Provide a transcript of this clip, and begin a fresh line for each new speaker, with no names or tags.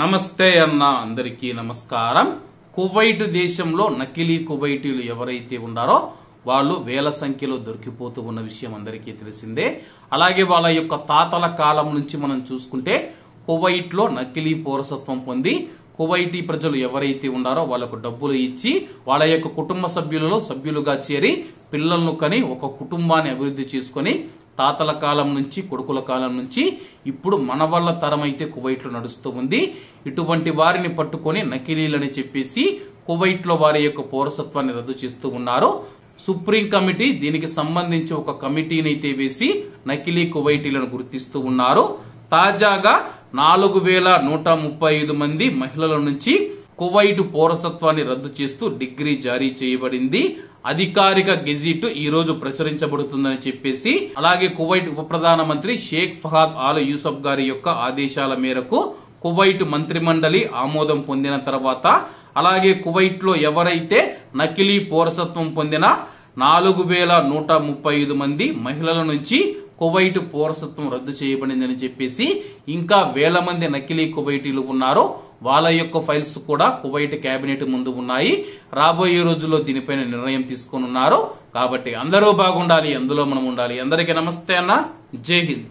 నమస్తే అన్న అందరికీ నమస్కారం. కువైట్ దేశంలో నకిలీ కువైటీలు ఎవరైతే ఉన్నారో వాళ్ళు వేల సంఖ్యలో దొరికిపోతూ ఉన్న విషయం అందరికీ తెలిసిందే. అలాగే వాళ్ళ యొక్క తాతల కాలం నుంచి మనం చూసుకుంటే కువైట్ లో నకిలీ పౌరసత్వం పొంది కువైటీ ప్రజలు ఎవరైతే ఉన్నారో వాళ్లకు డబ్బులు ఇచ్చి వాళ్ళ యొక్క కుటుంబ సభ్యులలో సభ్యులుగా చేరి పిల్లలను కని ఒక కుటుంబాన్ని అభివృద్ధి చేసుకుని తాతల కాలం నుంచి కొడుకుల కాలం నుంచి ఇప్పుడు మన వల్ల తరం అయితే కువైట్ లో నడుస్తూ ఉంది. ఇటువంటి వారిని పట్టుకొని నకిలీలని చెప్పేసి కువైట్ లో వారి యొక్క పౌరసత్వాన్ని రద్దు చేస్తూ ఉన్నారు. సుప్రీం కమిటీ దీనికి సంబంధించి ఒక కమిటీని అయితే వేసి నకిలీ కువైటీలను గుర్తిస్తూ ఉన్నారు. తాజాగా 4135 మంది మహిళల నుంచి కువైట్ పౌరసత్వాన్ని రద్దు చేస్తూ డిగ్రీ జారీ చేయబడింది. అధికారిక గెజిట్ ఈ రోజు ప్రచురించబడుతుందని చెప్పేసి అలాగే కువైట్ ఉప ప్రధానమంత్రి షేక్ ఫహాద్ ఆల్ యూసఫ్ గారి యొక్క ఆదేశాల మేరకు కువైట్ మంత్రిమండలి ఆమోదం పొందిన తర్వాత అలాగే కువైట్ లో ఎవరైతే నకిలీ పౌరసత్వం పొందిన 4135 మంది మహిళల నుంచి కువైట్ పౌరసత్వం రద్దు చేయబడిందని చెప్పేసి ఇంకా వేల మంది నకిలీ కువైటీలు ఉన్నారు. వాళ్ళ యొక్క ఫైల్స్ కూడా కువైట్ కేబినెట్ ముందు ఉన్నాయి. రాబోయే రోజుల్లో దీనిపైన నిర్ణయం తీసుకొని ఉన్నారు. కాబట్టి అందరూ బాగుండాలి, అందులో మనం ఉండాలి. అందరికీ నమస్తే అన్న, జై హింద్.